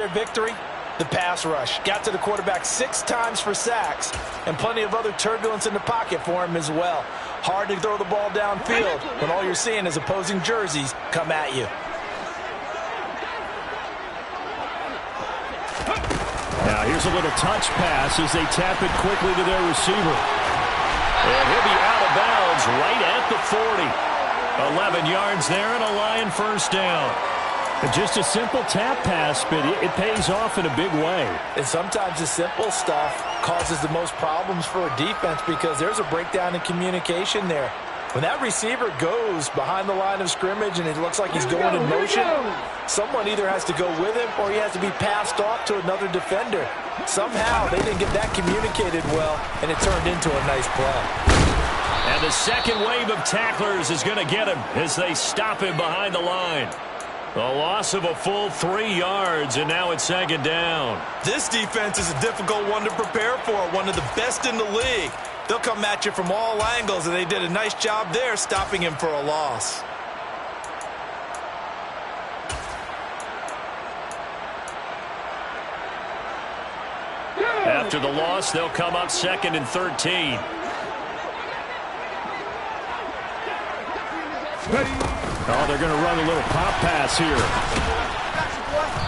Their victory, the pass rush. Got to the quarterback 6 times for sacks, and plenty of other turbulence in the pocket for him as well. Hard to throw the ball downfield when all you're seeing is opposing jerseys come at you. Now here's a little touch pass as they tap it quickly to their receiver. And he'll be out of bounds right at the 40. 11 yards there and a Lion first down. Just a simple tap pass, but it pays off in a big way. And sometimes the simple stuff causes the most problems for a defense because there's a breakdown in communication there. When that receiver goes behind the line of scrimmage and it looks like he's going in motion, someone either has to go with him or he has to be passed off to another defender. Somehow they didn't get that communicated well, and it turned into a nice play. And the second wave of tacklers is going to get him as they stop him behind the line. A loss of a full 3 yards, and now it's second down. This defense is a difficult one to prepare for, one of the best in the league. They'll come at you from all angles, and they did a nice job there stopping him for a loss. After the loss, they'll come up 2nd and 13. Oh, they're going to run a little pop pass here.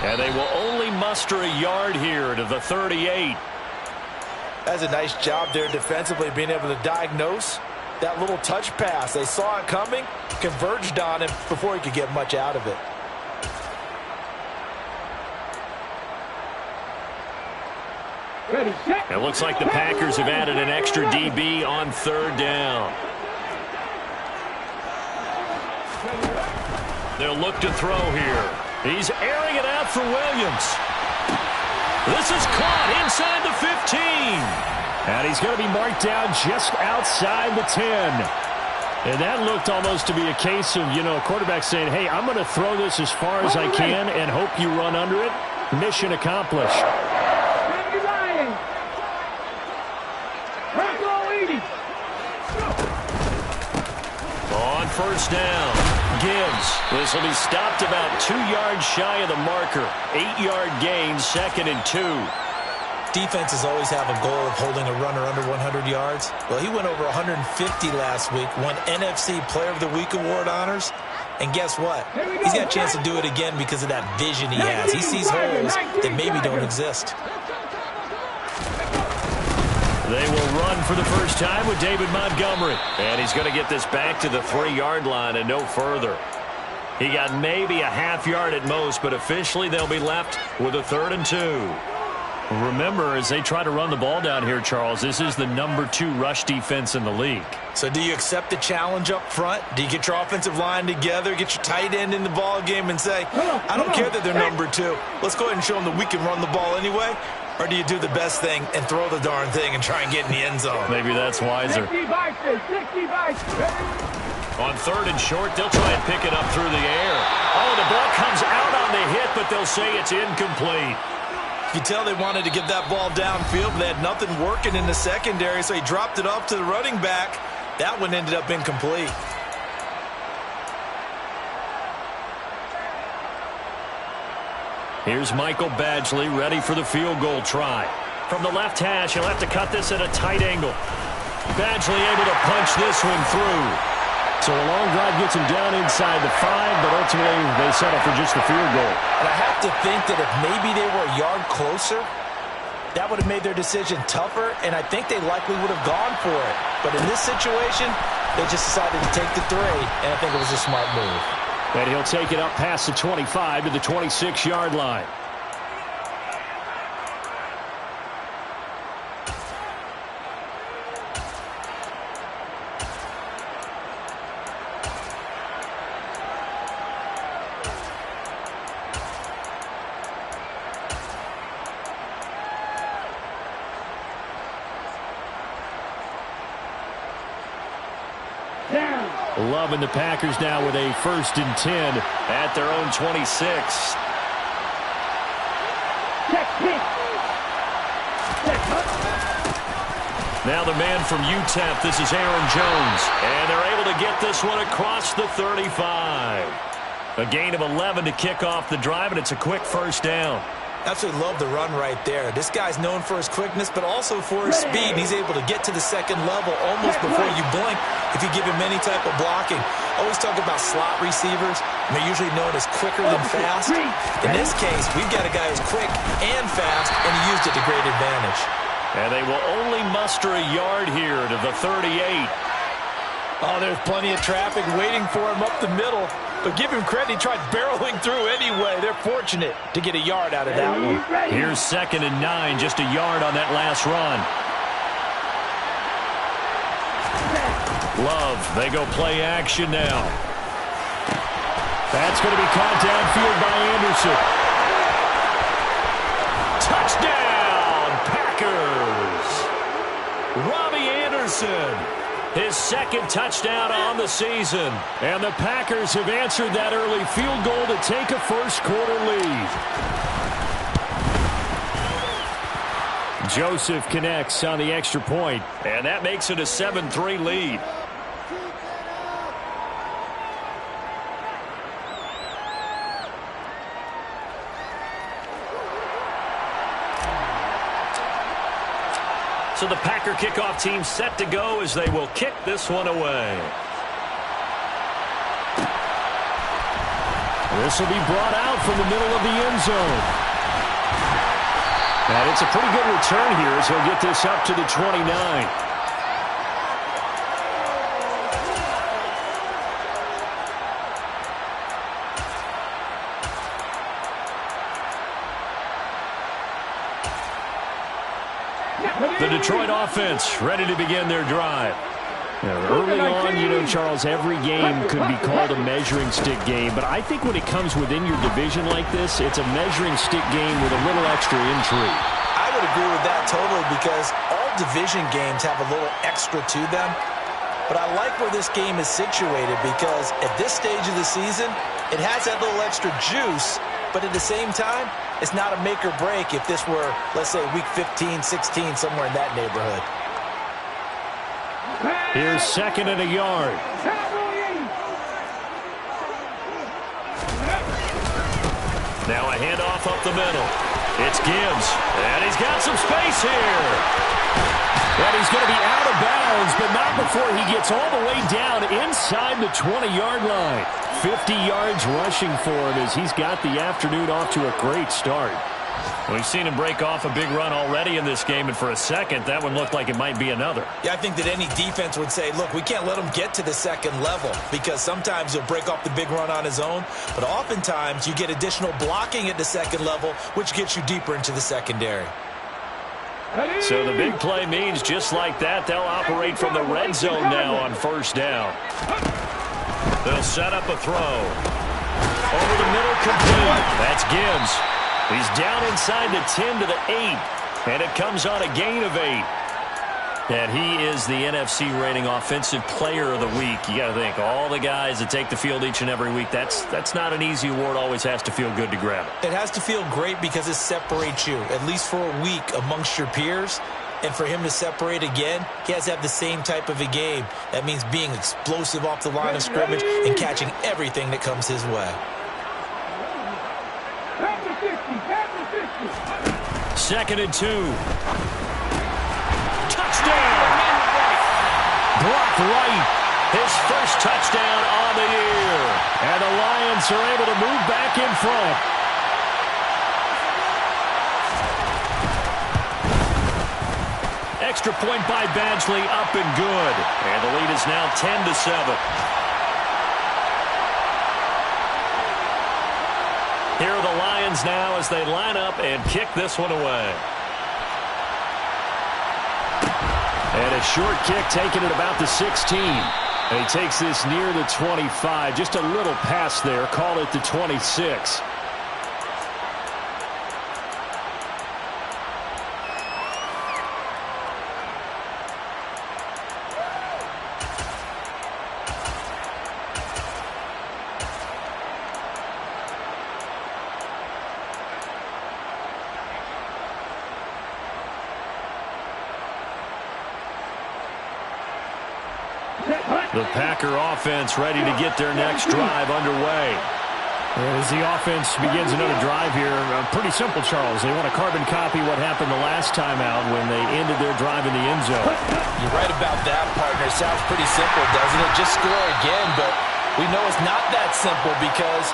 And they will only muster a yard here to the 38. That's a nice job there defensively, being able to diagnose that little touch pass. They saw it coming, converged on him before he could get much out of it. It looks like the Packers have added an extra DB on 3rd down. They'll look to throw here. He's airing it out for Williams. This is caught inside the 15. And he's going to be marked down just outside the 10. And that looked almost to be a case of, a quarterback saying, hey, I'm going to throw this as far as I can and hope you run under it. Mission accomplished. On first down, Gibbs. This will be stopped about 2 yards shy of the marker. 8-yard gain, 2nd and 2. Defenses always have a goal of holding a runner under 100 yards. Well, he went over 150 last week, won NFC Player of the Week award honors. And guess what? He's got a chance to do it again because of that vision he has. He sees holes that maybe don't exist. They will run for the first time with David Montgomery. And he's going to get this back to the 3-yard line and no further. He got maybe a half yard at most, but officially they'll be left with a 3rd and 2. Remember, as they try to run the ball down here, Charles, this is the number 2 rush defense in the league. So do you accept the challenge up front? Do you get your offensive line together, get your tight end in the ball game and say, I don't care that they're number 2. Let's go ahead and show them that we can run the ball anyway? Or do you do the best thing and throw the darn thing and try and get in the end zone? Maybe that's wiser. 60 On 3rd and short, they'll try and pick it up through the air. Oh, the ball comes out on the hit, but they'll say it's incomplete. You can tell they wanted to get that ball downfield, but they had nothing working in the secondary, so he dropped it off to the running back. That one ended up incomplete. Here's Michael Badgley ready for the field goal try. From the left hash, he'll have to cut this at a tight angle. Badgley able to punch this one through. So a long drive gets him down inside the 5, but ultimately they settle for just the field goal. And I have to think that if maybe they were a yard closer, that would have made their decision tougher, and I think they likely would have gone for it. But in this situation, they just decided to take the 3, and I think it was a smart move. And he'll take it up past the 25 to the 26-yard line. Loving the Packers now with a 1st and 10 at their own 26. Now the man from UTEP, this is Aaron Jones. And they're able to get this one across the 35. A gain of 11 to kick off the drive, and it's a quick first down. Absolutely love the run right there. This guy's known for his quickness, but also for his speed. He's able to get to the second level almost before you blink if you give him any type of blocking. Always talk about slot receivers. They're usually known as quicker than fast. In this case, we've got a guy who's quick and fast, and he used it to great advantage. And they will only muster a yard here to the 38. Oh, there's plenty of traffic waiting for him up the middle. But give him credit, he tried barreling through anyway. They're fortunate to get a yard out of that one. Here's 2nd and 9, just a yard on that last run. Love, they go play action now. That's going to be caught downfield by Anderson. Touchdown, Packers! Robbie Anderson. His 2nd touchdown on the season. And the Packers have answered that early field goal to take a first-quarter lead. Joseph connects on the extra point, and that makes it a 7-3 lead. So the Packer kickoff team set to go as they will kick this one away. This will be brought out from the middle of the end zone. And it's a pretty good return here as he'll get this up to the 29. The Detroit offense ready to begin their drive. Early on, you know, Charles, every game could be called a measuring stick game, but I think when it comes within your division like this, it's a measuring stick game with a little extra intrigue. I would agree with that totally because all division games have a little extra to them. But I like where this game is situated because at this stage of the season, it has that little extra juice, but at the same time, it's not a make or break if this were, let's say, week 15, 16, somewhere in that neighborhood. Here's 2nd and a yard. Now a handoff up the middle. It's Gibbs, and he's got some space here. And he's going to be out of bounds, but not before he gets all the way down inside the 20-yard line. 50 yards rushing for him as he's got the afternoon off to a great start. We've seen him break off a big run already in this game, and for a second, that one looked like it might be another. Yeah, I think that any defense would say, look, we can't let him get to the second level because sometimes he'll break off the big run on his own, but oftentimes you get additional blocking at the second level, which gets you deeper into the secondary. So the big play means just like that, they'll operate from the red zone now on 1st down. They'll set up a throw. Over the middle, complete. That's Gibbs. He's down inside the 10 to the 8, and it comes on a gain of 8. And he is the NFC rating offensive player of the week. You got to think, all the guys that take the field each and every week, that's not an easy award. Always has to feel good to grab it. It has to feel great because it separates you, at least for a week, amongst your peers. And for him to separate again, he has to have the same type of a game. That means being explosive off the line of scrimmage and catching everything that comes his way. 2nd and 2. Touchdown! Brock Wright, his first touchdown on the year. And the Lions are able to move back in front. Extra point by Badgley, up and good. And the lead is now 10-7. Here are the Lions now as they line up and kick this one away. And a short kick taken at about the 16. And he takes this near the 25. Just a little pass there. Call it the 26. The Packer offense ready to get their next drive underway. And as the offense begins another drive here, pretty simple, Charles. They want to carbon copy what happened the last time out when they ended their drive in the end zone. You're right about that, partner. It sounds pretty simple, doesn't it? Just score again, but we know it's not that simple because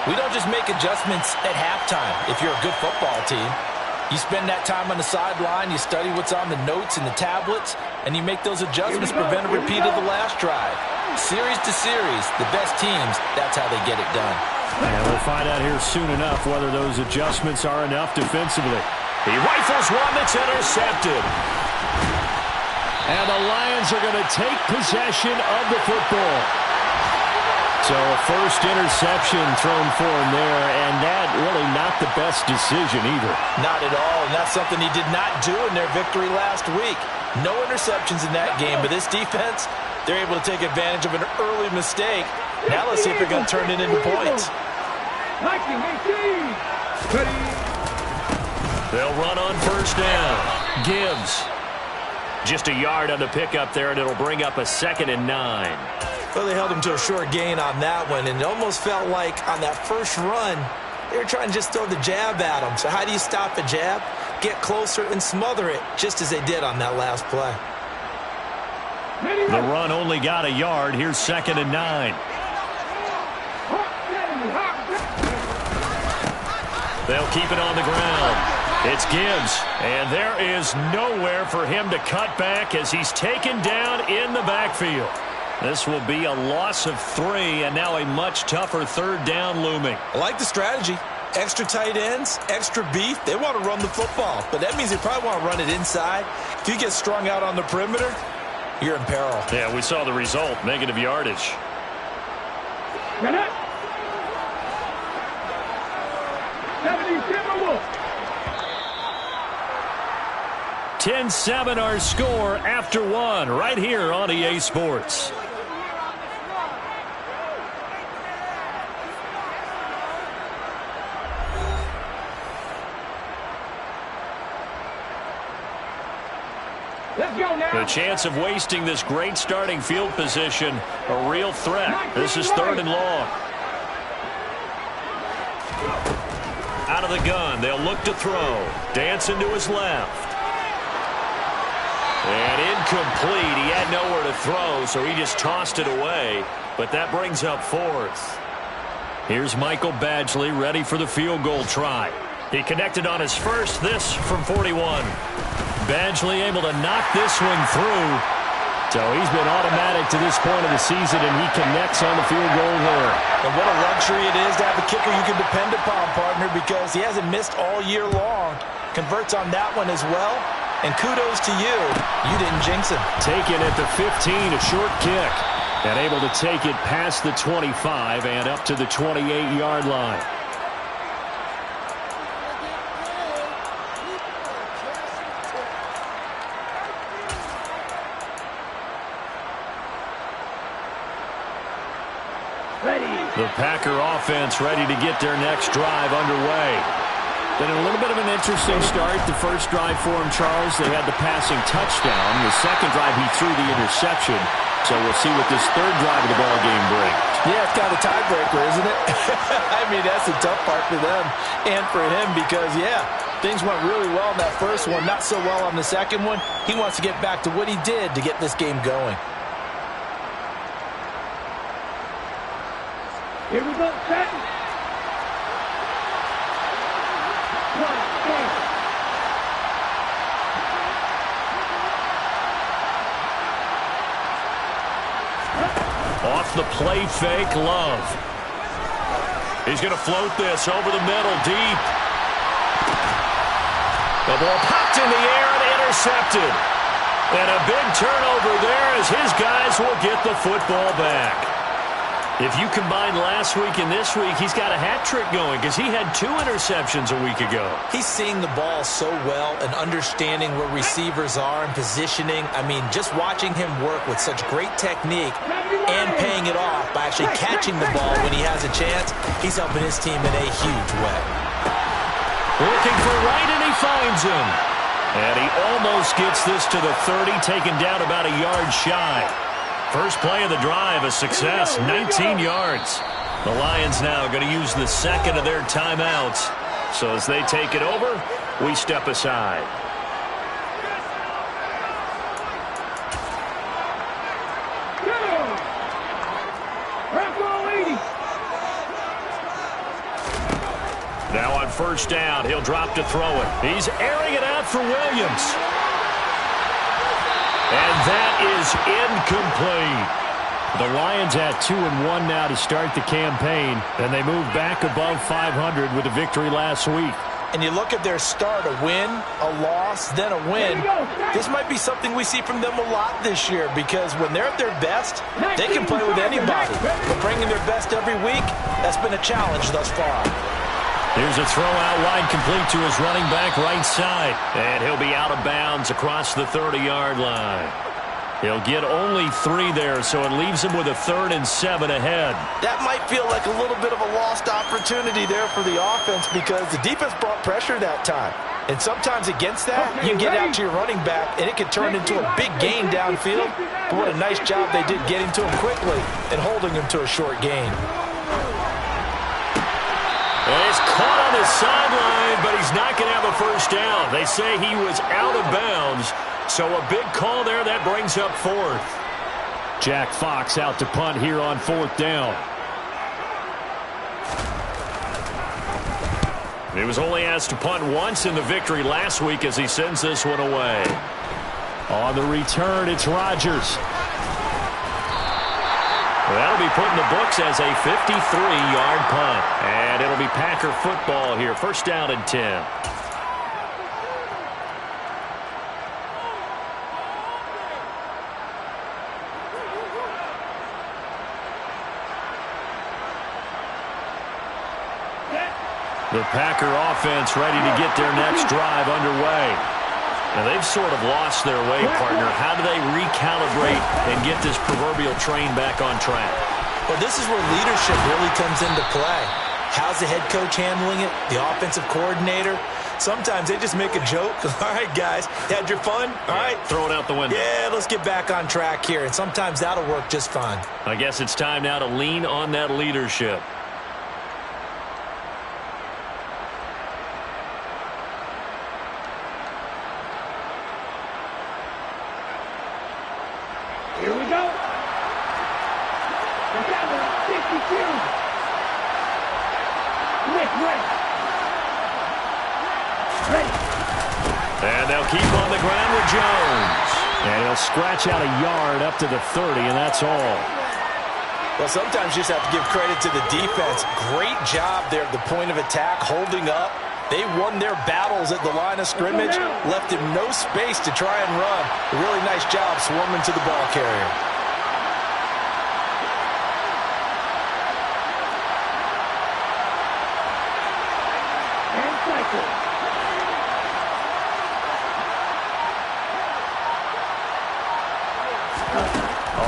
we don't just make adjustments at halftime if you're a good football team. You spend that time on the sideline, you study what's on the notes and the tablets, and you make those adjustments to prevent a repeat of the last drive. Series to series, the best teams, that's how they get it done. And we'll find out here soon enough whether those adjustments are enough defensively. He rifles one that's intercepted. And the Lions are going to take possession of the football. So a first interception thrown for him there, and that really not the best decision either. Not at all, and that's something he did not do in their victory last week. No interceptions in that game, but this defense, they're able to take advantage of an early mistake. Now let's see if they're going to turn it into points. They'll run on first down. Gibbs. Just a yard on the pickup there, and it'll bring up a 2nd and 9. Well, they held him to a short gain on that one, and it almost felt like on that first run, they were trying to just throw the jab at him. So how do you stop a jab? Get closer and smother it, just as they did on that last play. The run only got a yard. Here's 2nd and 9. They'll keep it on the ground. It's Gibbs, and there is nowhere for him to cut back as he's taken down in the backfield. This will be a loss of 3, and now a much tougher 3rd down looming. I like the strategy. Extra tight ends, extra beef. They want to run the football, but that means they probably want to run it inside. If you get strung out on the perimeter, you're in peril. Yeah, we saw the result, negative yardage. 10-7 our score after 1 right here on EA Sports. The chance of wasting this great starting field position, a real threat. This is 3rd and long. Out of the gun, they'll look to throw. Dancing to his left. And incomplete. He had nowhere to throw, so he just tossed it away. But that brings up 4th. Here's Michael Badgley ready for the field goal try. He connected on his first, this from 41. Badgley able to knock this one through. So he's been automatic to this point of the season, and he connects on the field goal there. And what a luxury it is to have a kicker you can depend upon, partner, because he hasn't missed all year long. Converts on that one as well. And kudos to you. You didn't jinx him. Taken at the 15, a short kick. And able to take it past the 25 and up to the 28-yard line. The Packer offense ready to get their next drive underway. Been a little bit of an interesting start. The first drive for him, Charles, they had the passing touchdown. The second drive, he threw the interception. So we'll see what this third drive of the ball game brings. Yeah, it's kind of a tiebreaker, isn't it? I mean, that's the tough part for them and for him because, yeah, things went really well in that first one, not so well on the second one. He wants to get back to what he did to get this game going. Here we go, set. Off the play fake, Love. He's going to float this over the middle, deep. The ball popped in the air and intercepted. And a big turnover there as his guys will get the football back. If you combine last week and this week, he's got a hat trick going because he had 2 interceptions a week ago. He's seeing the ball so well and understanding where receivers are and positioning. I mean, just watching him work with such great technique and paying it off by actually catching the ball when he has a chance, he's helping his team in a huge way. Looking for Wright, and he finds him. And he almost gets this to the 30, taken down about a yard shy. First play of the drive, a success, 19 yards. The Lions now going to use the second of their timeouts. So as they take it over, we step aside. Now on first down, he'll drop to throw it. He's airing it out for Williams. And that is incomplete. The Lions at 2-1 now to start the campaign, and they move back above 500 with a victory last week. And you look at their start, a win, a loss, then a win. This might be something we see from them a lot this year because when they're at their best, they can play with anybody. But bringing their best every week, that's been a challenge thus far. Here's a throw out wide, complete to his running back right side. And he'll be out of bounds across the 30-yard line. He'll get only 3 there, so it leaves him with a 3rd and 7 ahead. That might feel like a little bit of a lost opportunity there for the offense because the defense brought pressure that time. And sometimes against that, you get out to your running back, and it could turn into a big gain downfield. But what a nice job they did getting to him quickly and holding him to a short gain. And he's caught on the sideline, but he's not going to have a first down. They say he was out of bounds. So a big call there that brings up 4th. Jack Fox out to punt here on 4th down. He was only asked to punt once in the victory last week as he sends this one away. On the return, it's Rodgers. That'll be put in the books as a 53-yard punt. And it'll be Packer football here. First down and 10. The Packer offense ready to get their next drive underway. Now, they've sort of lost their way, partner. How do they recalibrate and get this proverbial train back on track? Well, this is where leadership really comes into play. How's the head coach handling it? The offensive coordinator? Sometimes they just make a joke. All right, guys, had your fun? All right. Throw it out the window. Yeah, let's get back on track here. And sometimes that'll work just fine. I guess it's time now to lean on that leadership. Here we go. The number 52. Nick West. Ready. And they'll keep on the ground with Jones. And he'll scratch out a yard up to the 30, and that's all. Well, sometimes you just have to give credit to the defense. Great job there at the point of attack, holding up. They won their battles at the line of scrimmage, left him no space to try and run. A really nice job swarming to the ball carrier. And cycle.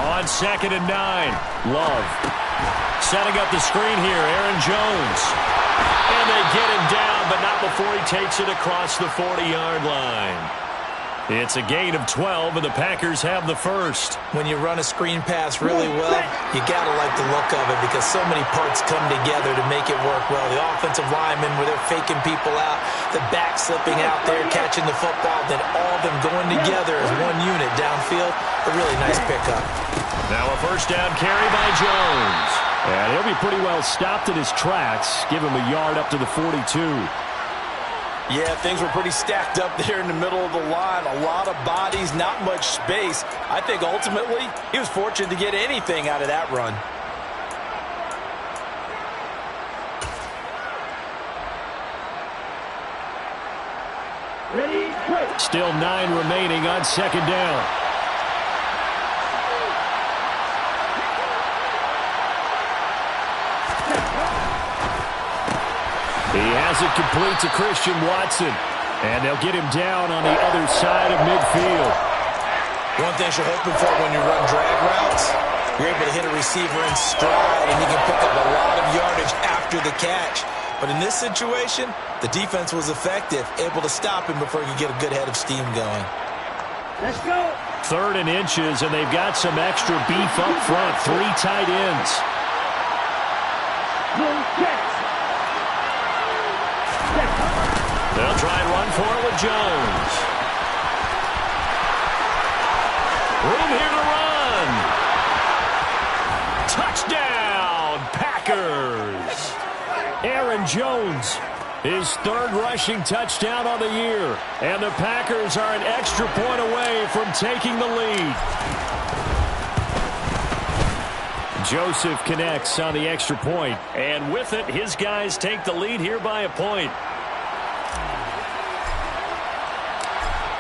On 2nd and 9, Love. Setting up the screen here, Aaron Jones. And they get him down, but not before he takes it across the 40-yard line. It's a gain of 12, and the Packers have the first. When you run a screen pass really well, you got to like the look of it because so many parts come together to make it work well. The offensive linemen where they're faking people out, the back slipping out there, catching the football, then all of them going together as one unit downfield. A really nice pickup. Now a first down carry by Jones. And he'll be pretty well stopped in his tracks. Give him a yard up to the 42. Yeah, things were pretty stacked up there in the middle of the line. A lot of bodies, not much space. I think ultimately he was fortunate to get anything out of that run. Ready, quick. Still 9 remaining on 2nd down. He has it complete to Christian Watson. And they'll get him down on the other side of midfield. One thing you're hoping for when you run drag routes, you're able to hit a receiver in stride, and he can pick up a lot of yardage after the catch. But in this situation, the defense was effective, able to stop him before he could get a good head of steam going. Let's go. 3rd and inches, and they've got some extra beef up front. 3 tight ends. Blue checks. They'll try and run for it with Jones. Room here to run. Touchdown, Packers. Aaron Jones, his third rushing touchdown on the year. And the Packers are an extra point away from taking the lead. Joseph connects on the extra point. And with it, his guys take the lead here by a point.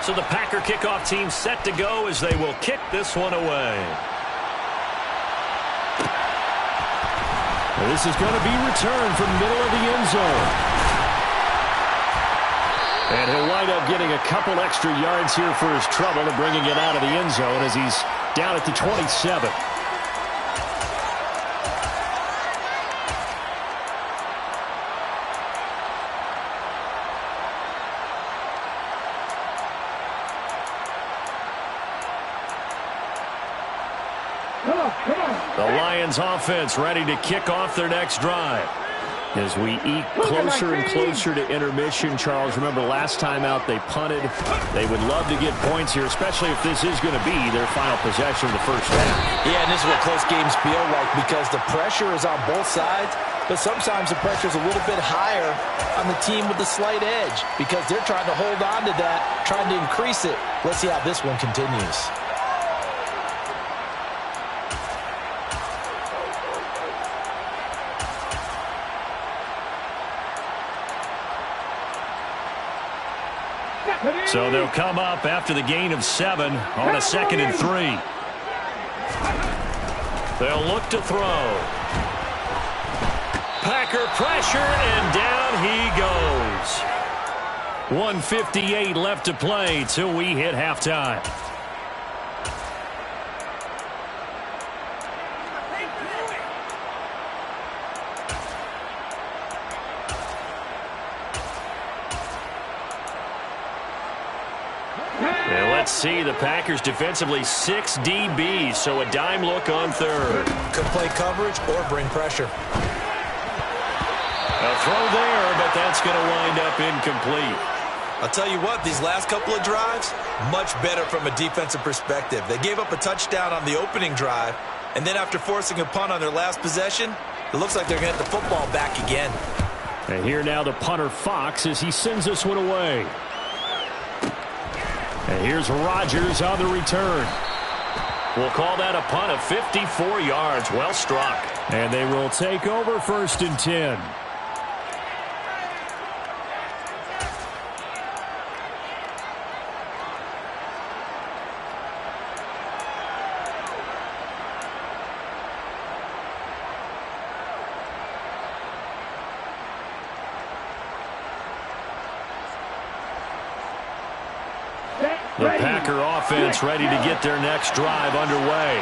So the Packer kickoff team set to go as they will kick this one away. This is going to be returned from middle of the end zone. And he'll wind up getting a couple extra yards here for his trouble and bringing it out of the end zone as he's down at the 27. The Lions offense ready to kick off their next drive. As we eke closer and closer to intermission, Charles, remember last time out they punted. They would love to get points here, especially if this is going to be their final possession of the first half. Yeah, and this is what close games feel like because the pressure is on both sides, but sometimes the pressure is a little bit higher on the team with the slight edge because they're trying to hold on to that, trying to increase it. Let's see how this one continues. So they'll come up after the gain of 7 on a 2nd and 3. They'll look to throw. Packer pressure, and down he goes. 1:58 left to play till we hit halftime. Let's see, the Packers defensively 6 DBs, so a dime look on third. Could play coverage or bring pressure. A throw there, but that's going to wind up incomplete. I'll tell you what, these last couple of drives, much better from a defensive perspective. They gave up a touchdown on the opening drive, and then after forcing a punt on their last possession, it looks like they're going to get the football back again. And here now the punter Fox as he sends this one away. And here's Rodgers on the return. We'll call that a punt of 54 yards. Well struck. And they will take over 1st and 10. The Packer offense ready to get their next drive underway.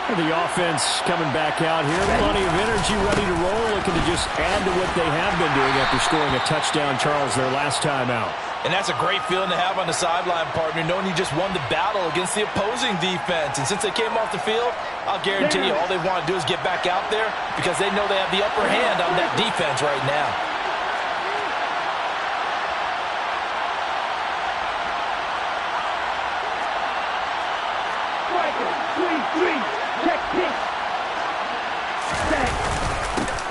And the offense coming back out here. Plenty of energy, ready to roll, looking to just add to what they have been doing after scoring a touchdown, Charles, their last time out. And that's a great feeling to have on the sideline, partner, knowing you just won the battle against the opposing defense. And since they came off the field, I'll guarantee you all they want to do is get back out there because they know they have the upper hand on that defense right now.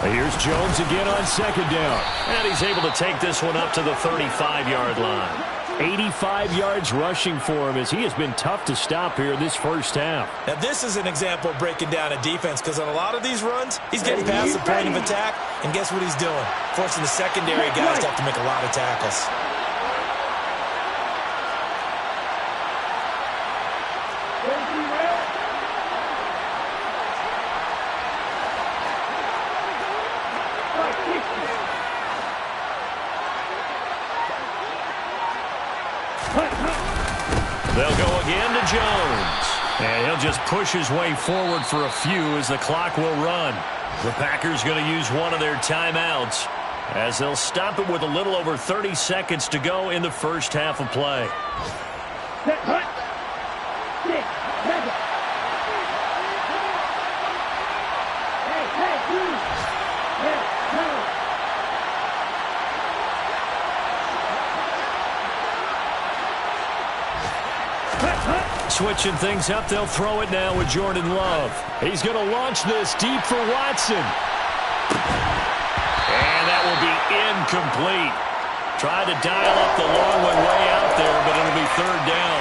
Here's Jones again on 2nd down. And he's able to take this one up to the 35-yard line. 85 yards rushing for him as he has been tough to stop here this first half. Now, this is an example of breaking down a defense because on a lot of these runs, he's getting past the point of attack, and guess what he's doing? Forcing the secondary guys to have to make a lot of tackles. They'll go again to Jones. And he'll just push his way forward for a few as the clock will run. The Packers going to use one of their timeouts as they'll stop it with a little over 30 seconds to go in the first half of play. Switching things up, they'll throw it now with Jordan Love. He's going to launch this deep for Watson. And that will be incomplete. Tried to dial up the long one way out there, but it'll be third down.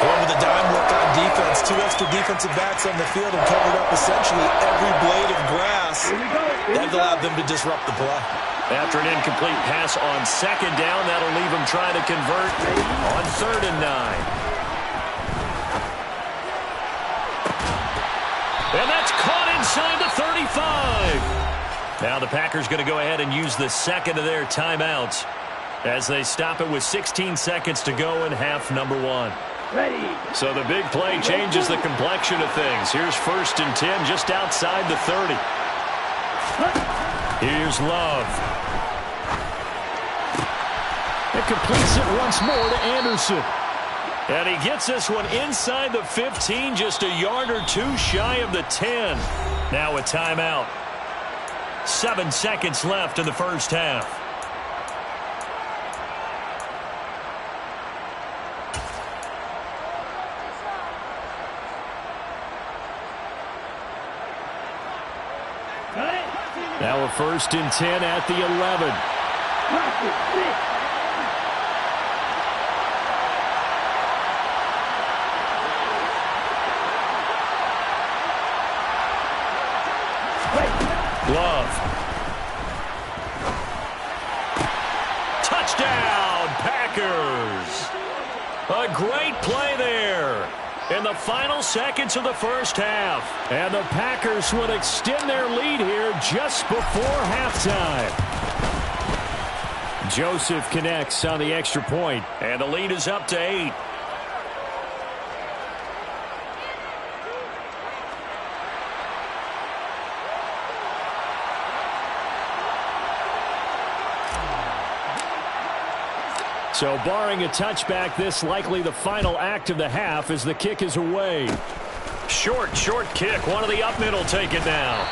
Going with the dime look on defense. 2 extra defensive backs on the field and covered up essentially every blade of grass. That allowed them to disrupt the play. After an incomplete pass on second down, that'll leave them trying to convert on 3rd and 9. And that's caught inside the 35. Now the Packers going to go ahead and use the second of their timeouts as they stop it with 16 seconds to go in half number 1. Ready. So the big play changes the complexion of things. Here's 1st and 10 just outside the 30. Here's Love. It completes it once more to Anderson. And he gets this one inside the 15, just a yard or 2 shy of the 10. Now a timeout. 7 seconds left in the first half. Now a 1st and 10 at the 11. Love. Touchdown, Packers. A great play there in the final seconds of the first half. And the Packers will extend their lead here just before halftime. Joseph connects on the extra point, and the lead is up to 8. So barring a touchback, this likely the final act of the half as the kick is away. Short kick. One of the up middle take it now.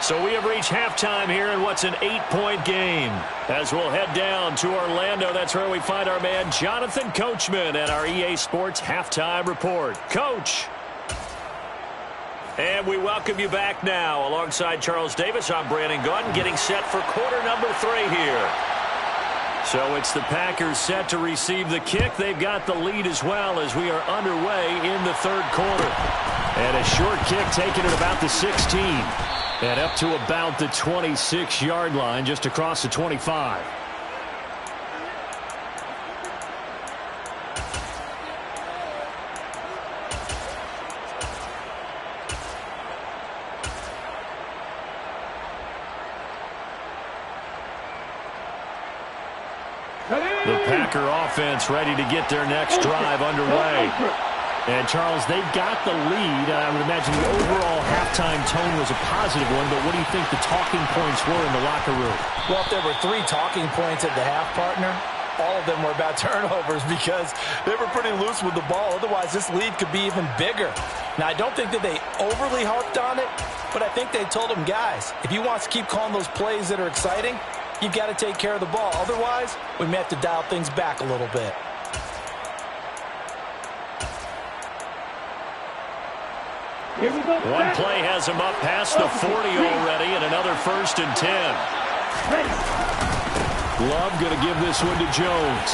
So we have reached halftime here in what's an 8-point game. As we'll head down to Orlando, that's where we find our man Jonathan Coachman at our EA Sports Halftime Report. Coach. And we welcome you back now. Alongside Charles Davis, I'm Brandon Gunn, getting set for quarter number 3 here. So it's the Packers set to receive the kick. They've got the lead as well as we are underway in the 3rd quarter. And a short kick taken at about the 16. And up to about the 26-yard line, just across the 25. The Packer offense ready to get their next drive underway. And, Charles, they've got the lead. I would imagine the overall halftime tone was a positive one, but what do you think the talking points were in the locker room? Well, if there were 3 talking points at the half, partner, all of them were about turnovers because they were pretty loose with the ball. Otherwise, this lead could be even bigger. Now, I don't think that they overly harped on it, but I think they told them, guys, if you want to keep calling those plays that are exciting, you've got to take care of the ball. Otherwise, we may have to dial things back a little bit. Here we go. One play has him up past the 40 already, and another 1st and 10. Love going to give this one to Jones.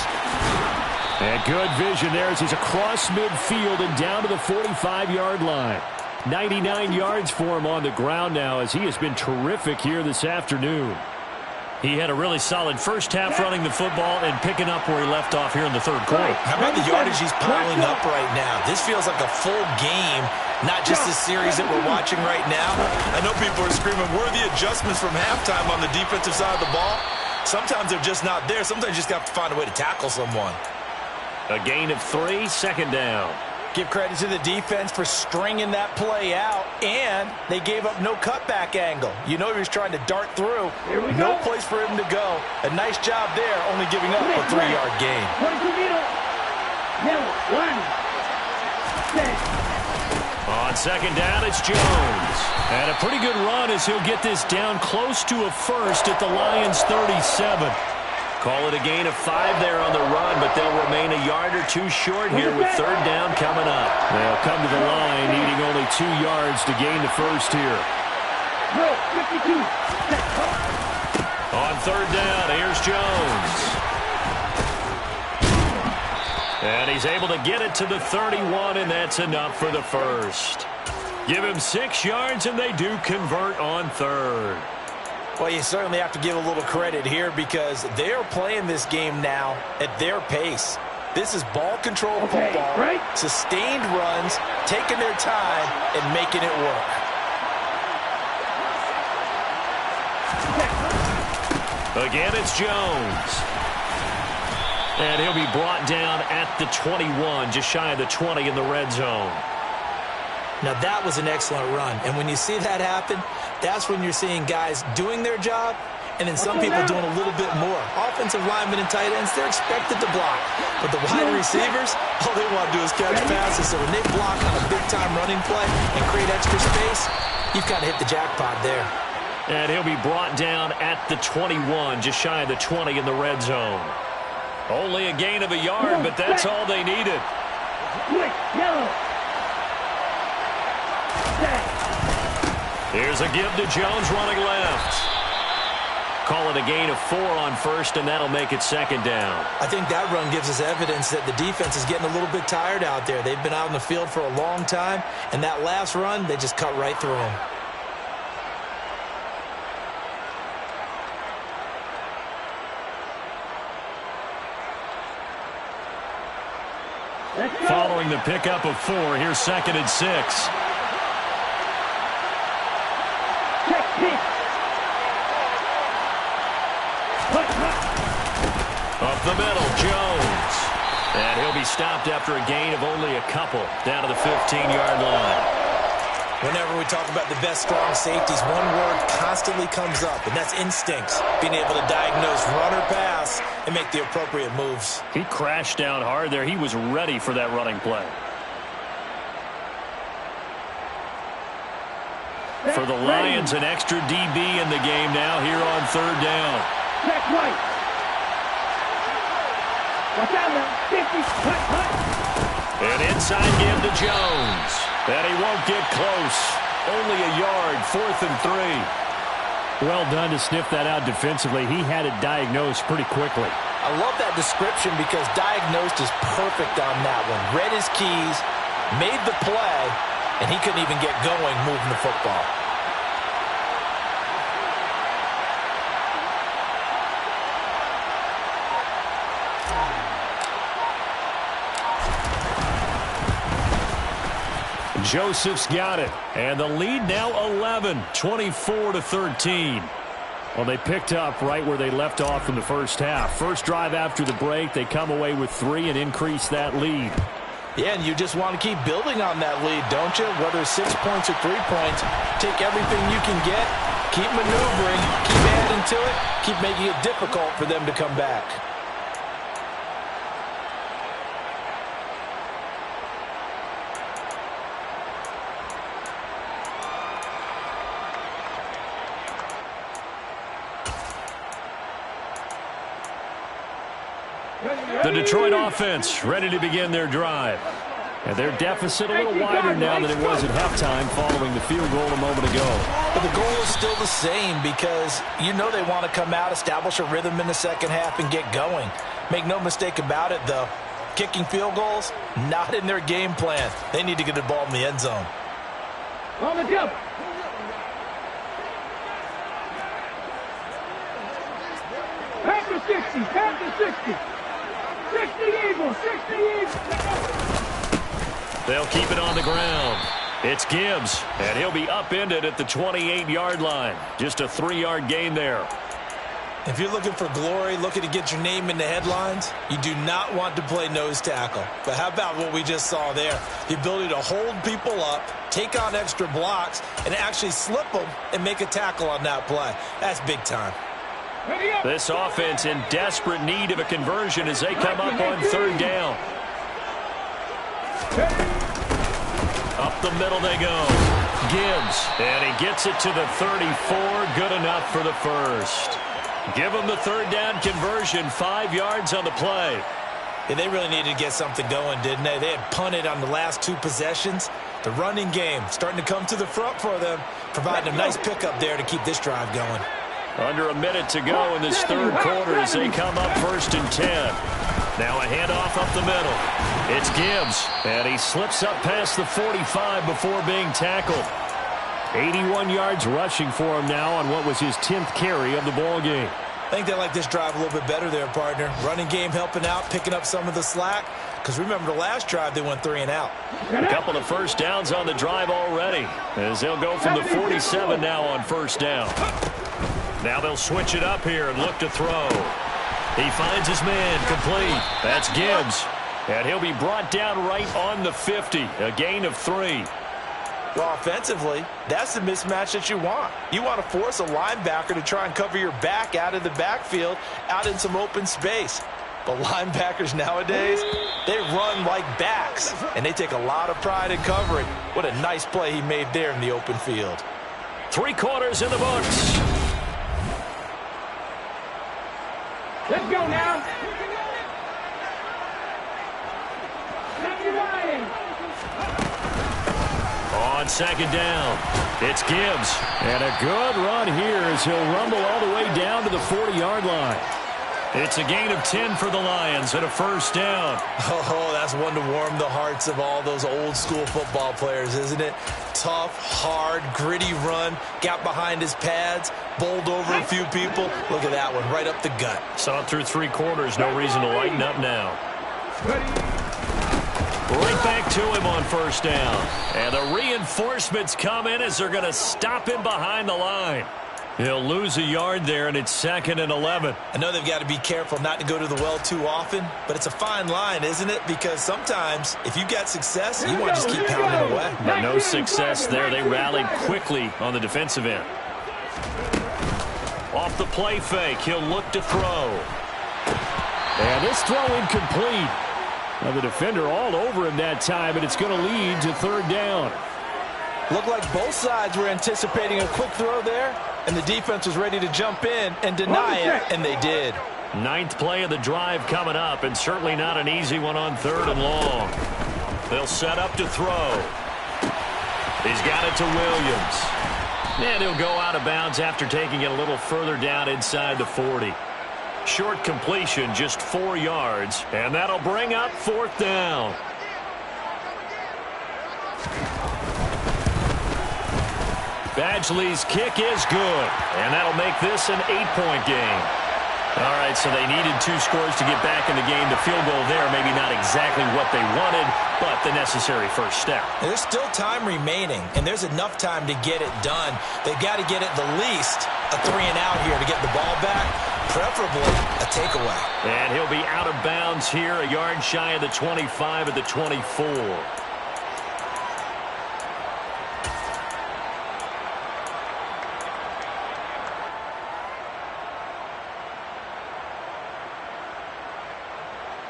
And good vision there as he's across midfield and down to the 45-yard line. 99 yards for him on the ground now as he has been terrific here this afternoon. He had a really solid first half running the football and picking up where he left off here in the 3rd quarter. How about the yardage he's piling up right now? This feels like a full game, not just a series that we're watching right now. I know people are screaming, where are the adjustments from halftime on the defensive side of the ball? Sometimes they're just not there. Sometimes you just have to find a way to tackle someone. A gain of 3, 2nd down. Give credit to the defense for stringing that play out, and they gave up no cutback angle. You know he was trying to dart through. No place for him to go. A nice job there, only giving up a 3-yard gain. On 2nd down, it's Jones. And a pretty good run as he'll get this down close to a first at the Lions' 37. Call it a gain of 5 there on the run, but they'll remain a yard or 2 short here with third down coming up. They'll come to the line needing only 2 yards to gain the first here. On third down, here's Jones. And he's able to get it to the 31, and that's enough for the first. Give him 6 yards, and they do convert on third. Well, you certainly have to give a little credit here because they are playing this game now at their pace. This is ball control football, sustained runs, taking their time, and making it work. Again, it's Jones. And he'll be brought down at the 21, just shy of the 20 in the red zone. Now, that was an excellent run. And when you see that happen, that's when you're seeing guys doing their job and then some people doing a little bit more. Offensive linemen and tight ends, they're expected to block. But the wide receivers, all they want to do is catch passes. So when they block on a big-time running play and create extra space, you've got to hit the jackpot there. And he'll be brought down at the 21, just shy of the 20 in the red zone. Only a gain of a yard, but that's all they needed. Here's a give to Jones running left. Call it a gain of 4 on first, and that'll make it second down. I think that run gives us evidence that the defense is getting a little bit tired out there. They've been out in the field for a long time, and that last run, they just cut right through them. Following the pickup of 4, here's 2nd and 6. Up the middle, Jones. And he'll be stopped after a gain of only a couple, down to the 15-yard line. Whenever we talk about the best strong safeties, one word constantly comes up, and that's instincts. Being able to diagnose run or pass and make the appropriate moves. He crashed down hard there. He was ready for that running play. For the Lions, an extra DB in the game now here on third down. Check right. Watch out now. An inside give to Jones. And he won't get close. Only a yard, 4th and 3. Well done to sniff that out defensively. He had it diagnosed pretty quickly. I love that description because diagnosed is perfect on that one. Read his keys, made the play, and he couldn't even get going moving the football. Joseph's got it. And the lead now 11, 24-13. Well, they picked up right where they left off in the first half. First drive after the break, they come away with 3 and increase that lead. Yeah, and you just want to keep building on that lead, don't you? Whether it's 6 points or 3 points, take everything you can get, keep maneuvering, keep adding to it, keep making it difficult for them to come back. The Detroit offense ready to begin their drive. And their deficit a little wider now than it was at halftime following the field goal a moment ago. But the goal is still the same because you know they want to come out, establish a rhythm in the second half, and get going. Make no mistake about it, though. Kicking field goals, not in their game plan. They need to get the ball in the end zone. On the jump. Pack to 60, pack to 60. 60 Eagles, 60 Eagles. They'll keep it on the ground. It's Gibbs, and he'll be upended at the 28-yard line. Just a 3-yard gain there. If you're looking for glory, looking to get your name in the headlines, you do not want to play nose tackle. But how about what we just saw there? The ability to hold people up, take on extra blocks, and actually slip them and make a tackle on that play. That's big time. This offense in desperate need of a conversion as they come up on third down. Up the middle they go. Gibbs, and he gets it to the 34. Good enough for the first. Give them the third down conversion, 5 yards on the play. Yeah, they really needed to get something going, didn't they? They had punted on the last 2 possessions. The running game starting to come to the front for them, providing a nice pickup there to keep this drive going. Under a minute to go in this third quarter as they come up 1st and 10. Now a handoff up the middle. It's Gibbs, and he slips up past the 45 before being tackled. 81 yards rushing for him now on what was his 10th carry of the ball game. I think they like this drive a little bit better there, partner. Running game helping out, picking up some of the slack. Because remember, the last drive, they went 3 and out. A couple of first downs on the drive already, as they'll go from the 47 now on 1st down. Now they'll switch it up here and look to throw. He finds his man complete. That's Gibbs. And he'll be brought down right on the 50, a gain of 3. Well, offensively, that's the mismatch that you want. You want to force a linebacker to try and cover your back out of the backfield, out in some open space. But linebackers nowadays, they run like backs, and they take a lot of pride in covering. What a nice play he made there in the open field. 3 quarters in the books. Let's go now. Let me ride. On 2nd down, it's Gibbs. And a good run here as he'll rumble all the way down to the 40-yard line. It's a gain of 10 for the Lions and a 1st down. Oh, that's one to warm the hearts of all those old-school football players, isn't it? Tough, hard, gritty run. Got behind his pads, bowled over a few people. Look at that one, right up the gut. Saw it through 3 quarters. No reason to lighten up now. Right back to him on 1st down. And the reinforcements come in as they're going to stop him behind the line. He'll lose a yard there, and it's 2nd and 11. I know they've got to be careful not to go to the well too often, but it's a fine line, isn't it? Because sometimes, if you've got success, you want to just keep pounding away. But no success there. They rallied quickly on the defensive end. Off the play fake, he'll look to throw. And this throw incomplete. Now the defender all over him that time, and it's going to lead to 3rd down. Looked like both sides were anticipating a quick throw there, and the defense was ready to jump in and deny it, and they did. 9th play of the drive coming up, and certainly not an easy one on 3rd and long. They'll set up to throw. He's got it to Williams. And he'll go out of bounds after taking it a little further down inside the 40. Short completion, just 4 yards, and that'll bring up 4th down. Badgley's kick is good, and that'll make this an 8-point game. All right, so they needed 2 scores to get back in the game. The field goal there, maybe not exactly what they wanted, but the necessary first step. There's still time remaining, and there's enough time to get it done. They've got to get at the least a 3 and out here to get the ball back, preferably a takeaway. And he'll be out of bounds here, a yard shy of the 25 at the 24.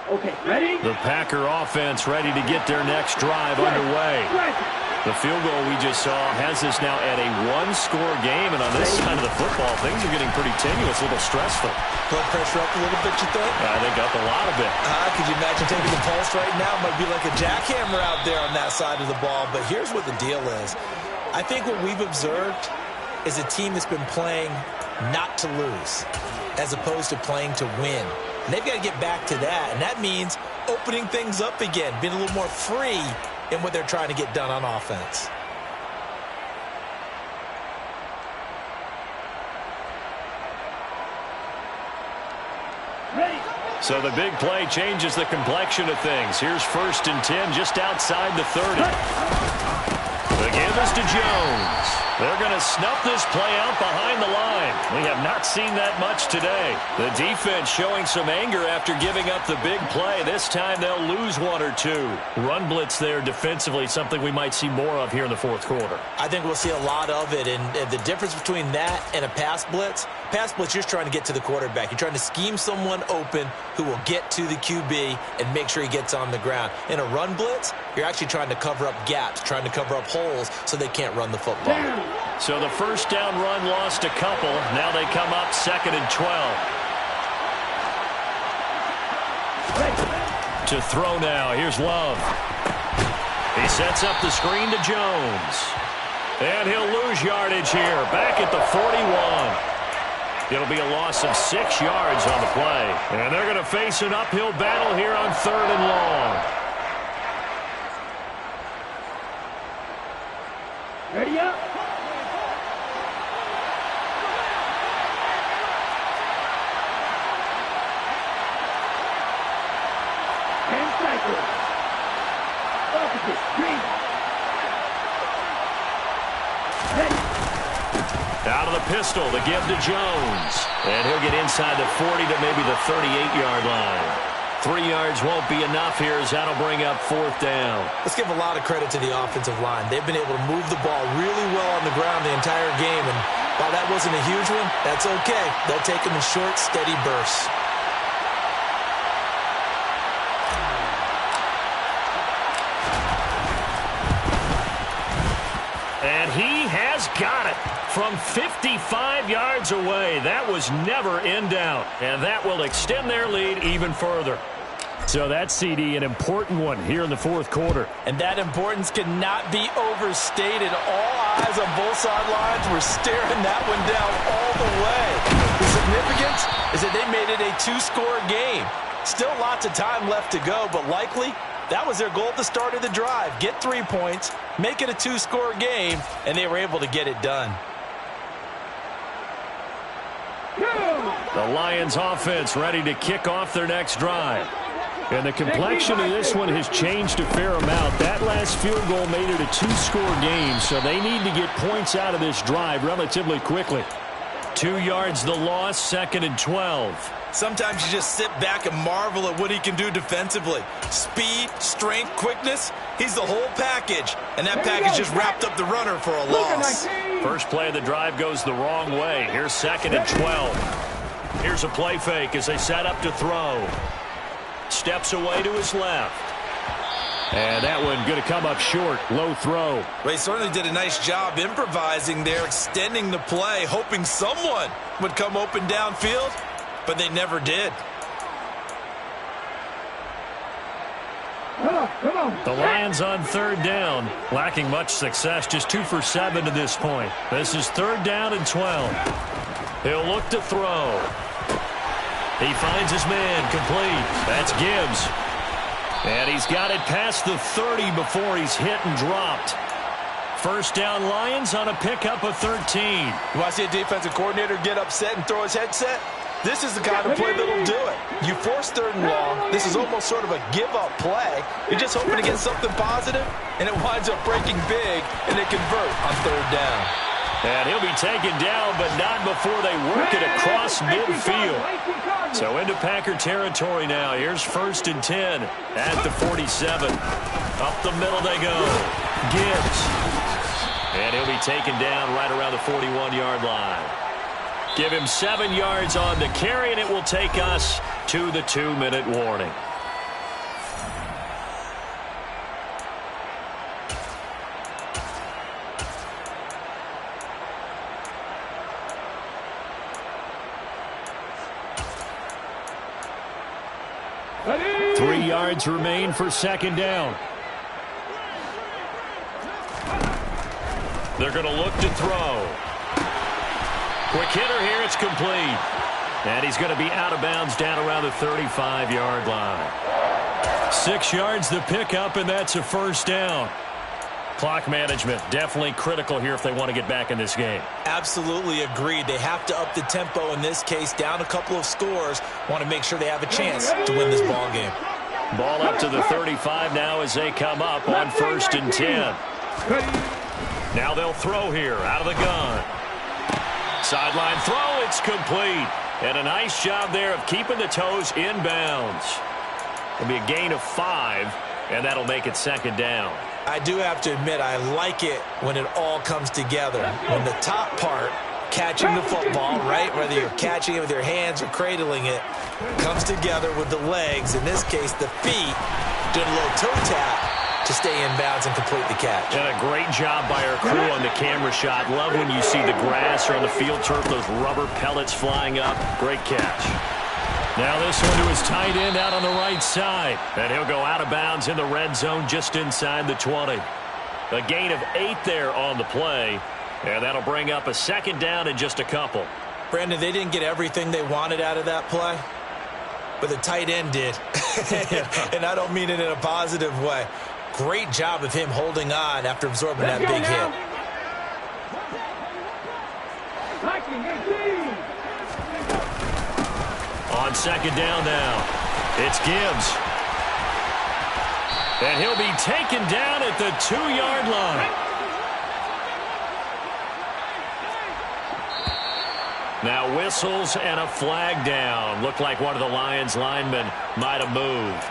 Okay, ready? The Packer offense ready to get their next drive underway. The field goal we just saw has us now at a 1-score game, and on this side of the football, things are getting pretty tenuous, a little stressful. Blood pressure up a little bit, you think? I think up a lot of it. Could you imagine taking the pulse right now? It might be like a jackhammer out there on that side of the ball, but here's what the deal is. I think what we've observed is a team that's been playing not to lose as opposed to playing to win. And they've got to get back to that, and that means opening things up again, being a little more free in what they're trying to get done on offense. Ready? So the big play changes the complexion of things. Here's 1st and 10 just outside the 30. The give is to Jones. They're going to snuff this play out behind the line. We have not seen that much today. The defense showing some anger after giving up the big play. This time they'll lose 1 or 2. Run blitz there defensively, something we might see more of here in the 4th quarter. I think we'll see a lot of it, and the difference between that and a pass blitz, you're trying to get to the quarterback. You're trying to scheme someone open who will get to the QB and make sure he gets on the ground. In a run blitz, you're actually trying to cover up gaps, trying to cover up holes so they can't run the football. So the first down run lost a couple. Now they come up 2nd and 12. To throw now. Here's Love. He sets up the screen to Jones. And he'll lose yardage here. Back at the 41. It'll be a loss of 6 yards on the play. And they're going to face an uphill battle here on 3rd and long. Ready up. And cycle. Opposite. Green. Ready. Out of the pistol to give to Jones. And he'll get inside the 40 to maybe the 38-yard line. 3 yards won't be enough here as that'll bring up 4th down. Let's give a lot of credit to the offensive line. They've been able to move the ball really well on the ground the entire game. And while that wasn't a huge one, that's okay. They'll take them in short, steady bursts. And he has got it from 55 yards away. That was never in doubt. And that will extend their lead even further. So that CD, an important one here in the 4th quarter. And that importance cannot be overstated. All eyes on both sidelines were staring that one down all the way. The significance is that they made it a 2-score game. Still lots of time left to go, but likely that was their goal at the start of the drive. Get 3 points, make it a 2-score game, and they were able to get it done. The Lions offense ready to kick off their next drive. And the complexion of this one has changed a fair amount. That last field goal made it a 2-score game, so they need to get points out of this drive relatively quickly. 2 yards the loss, 2nd and 12. Sometimes you just sit back and marvel at what he can do defensively. Speed, strength, quickness, he's the whole package. And that package just wrapped up the runner for a loss. First play of the drive goes the wrong way. Here's 2nd and 12. Here's a play fake as they set up to throw. Steps away to his left. And that one going to come up short. Low throw. They certainly did a nice job improvising there, extending the play, hoping someone would come open downfield, but they never did. Come on. The Lions on 3rd down, lacking much success, just 2 for 7 to this point. This is 3rd down and 12. He'll look to throw. He finds his man complete. That's Gibbs. And he's got it past the 30 before he's hit and dropped. First down Lions on a pickup of 13. You want to see a defensive coordinator get upset and throw his headset? This is the kind of play that'll do it. You force 3rd and long. This is almost sort of a give-up play. You're just hoping to get something positive, and it winds up breaking big, and they convert on 3rd down. And he'll be taken down, but not before they work it across midfield. So into Packer territory now. Here's 1st and 10 at the 47. Up the middle they go. Gibbs. And he'll be taken down right around the 41-yard line. Give him 7 yards on the carry, and it will take us to the 2-minute warning. Ready. 3 yards remain for 2nd down. They're going to look to throw. Quick hitter here, it's complete. And he's going to be out of bounds down around the 35-yard line. 6 yards the pickup, and that's a 1st down. Clock management definitely critical here if they want to get back in this game. Absolutely agreed. They have to up the tempo in this case, down a couple of scores. Want to make sure they have a chance to win this ball game. Ball up to the 35 now as they come up on 1st and 10. Now they'll throw here out of the gun. Sideline throw, it's complete. And a nice job there of keeping the toes inbounds. It'll be a gain of 5, and that'll make it 2nd down. I do have to admit, I like it when it all comes together. When the top part, catching the football, right, whether you're catching it with your hands or cradling it, comes together with the legs, in this case the feet, doing a little toe tap to stay in bounds and complete the catch. And a great job by our crew on the camera shot. Love when you see the grass or on the field turf, those rubber pellets flying up. Great catch. Now this one to his tight end out on the right side. And he'll go out of bounds in the red zone just inside the 20. A gain of 8 there on the play. And that'll bring up a second down in just a couple. Brandon, they didn't get everything they wanted out of that play, but the tight end did. And I don't mean it in a positive way. Great job of him holding on after absorbing that big hit. On second down now, it's Gibbs. And he'll be taken down at the 2-yard line. Now whistles and a flag down. Looked like one of the Lions linemen might have moved.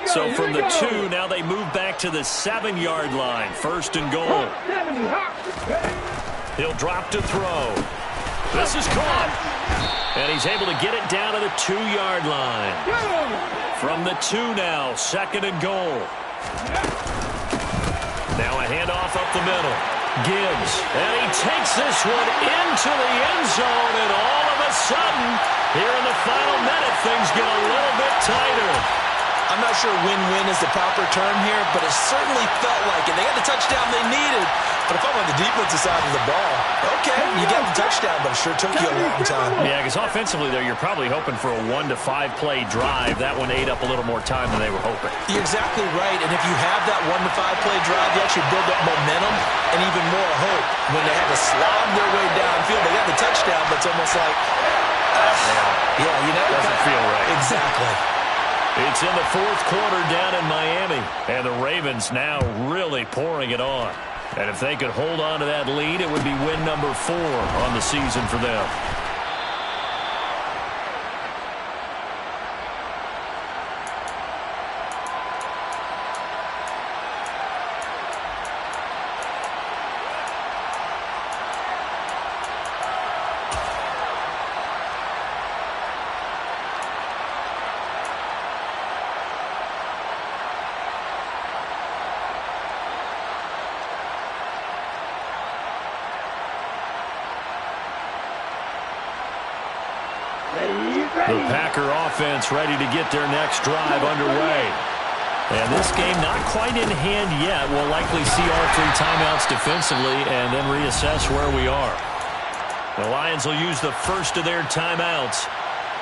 So from the 2, now they move back to the 7-yard line. 1st and goal. He'll drop to throw. This is caught. And he's able to get it down to the 2-yard line. From the 2 now, 2nd and goal. Now a handoff up the middle. Gibbs. And he takes this one into the end zone. And all of a sudden, here in the final minute, things get a little bit tighter. I'm not sure win-win is the proper term here, but it certainly felt like it. They got the touchdown they needed. But if I'm on the defensive side of the ball, okay, you got the touchdown, but it sure took you a long time. Yeah, because offensively there, you're probably hoping for a 1 to 5 play drive. That one ate up a little more time than they were hoping. You're exactly right, and if you have that 1 to 5 play drive, you actually build up momentum and even more hope. When they had to slog their way downfield, they got the touchdown, but it's almost like, Doesn't feel right. Exactly. It's in the 4th quarter down in Miami, and the Ravens now really pouring it on. And if they could hold on to that lead, it would be win number 4 on the season for them. The Packer offense ready to get their next drive underway. And this game not quite in hand yet. We'll likely see all 3 timeouts defensively and then reassess where we are. The Lions will use the first of their timeouts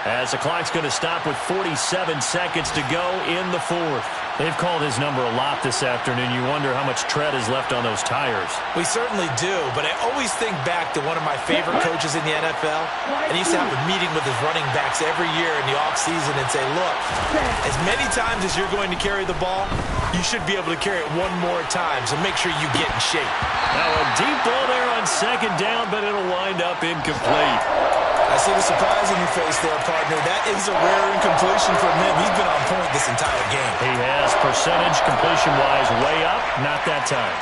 as the clock's going to stop with 47 seconds to go in the 4th. They've called his number a lot this afternoon. You wonder how much tread is left on those tires. We certainly do, but I always think back to one of my favorite coaches in the NFL, and he used to have a meeting with his running backs every year in the offseason and say, look, as many times as you're going to carry the ball, you should be able to carry it 1 more time, so make sure you get in shape. Now a deep ball there on second down, but it'll wind up incomplete. I see the surprise in your face there, partner. That is a rare incompletion from him. He's been on point this entire game. He has. Percentage completion-wise way up. Not that time.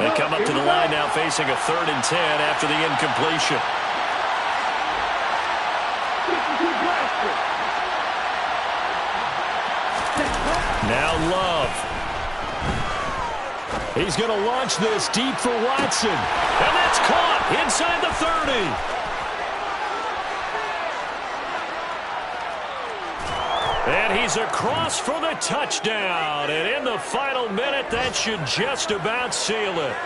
They come up to the line now facing a 3rd and 10 after the incompletion. Now Love. He's going to launch this deep for Watson. And that's caught inside the 30. And he's across for the touchdown. And in the final minute, that should just about seal it.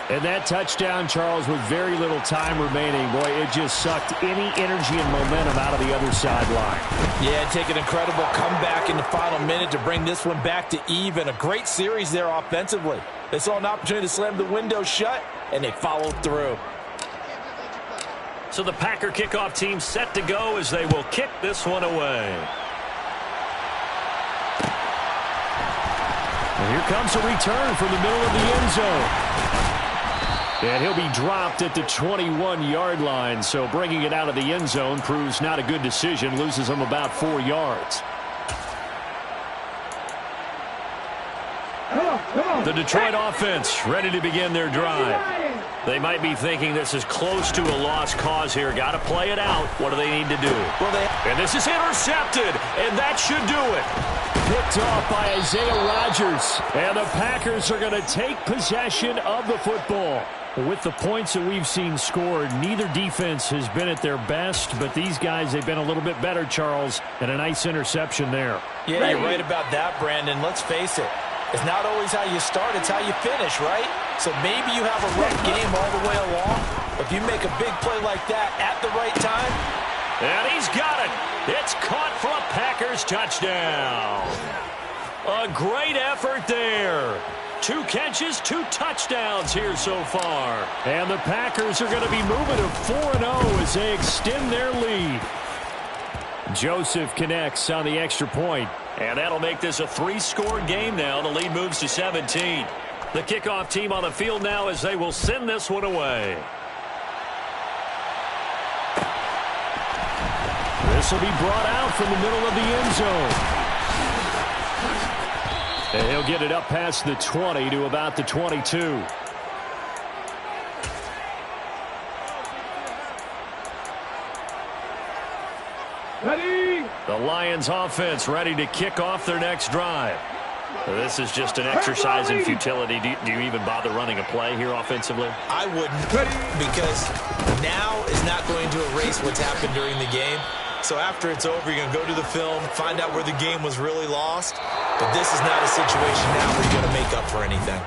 And that touchdown, Charles, with very little time remaining, boy, it just sucked any energy and momentum out of the other sideline. Yeah, take an incredible comeback in the final minute to bring this one back to even. A great series there offensively. They saw an opportunity to slam the window shut, and they followed through. So the Packer kickoff team set to go as they will kick this one away. And here comes a return from the middle of the end zone. And he'll be dropped at the 21-yard line, so bringing it out of the end zone proves not a good decision, loses him about 4 yards. The Detroit offense ready to begin their drive. They might be thinking this is close to a lost cause here. Got to play it out. What do they need to do? And this is intercepted, and that should do it. Picked off by Isaiah Rodgers. And the Packers are going to take possession of the football. With the points that we've seen scored, neither defense has been at their best, but these guys, they've been a little bit better, Charles, and a nice interception there. Yeah, you're right about that, Brandon. Let's face it. It's not always how you start, it's how you finish, right? So maybe you have a rough game all the way along. If you make a big play like that at the right time. And he's got it. It's caught for a Packers touchdown. A great effort there. 2 catches, 2 touchdowns here so far. And the Packers are going to be moving to 4-0 as they extend their lead. Joseph connects on the extra point. And that'll make this a 3-score game now. The lead moves to 17. The kickoff team on the field now as they will send this one away. This will be brought out from the middle of the end zone. And he'll get it up past the 20 to about the 22. Ready. The Lions offense ready to kick off their next drive. This is just an exercise in futility. Do you even bother running a play here offensively? I wouldn't, because now is not going to erase what's happened during the game. So after it's over, you're going to go to the film, find out where the game was really lost. But this is not a situation now where you're going to make up for anything.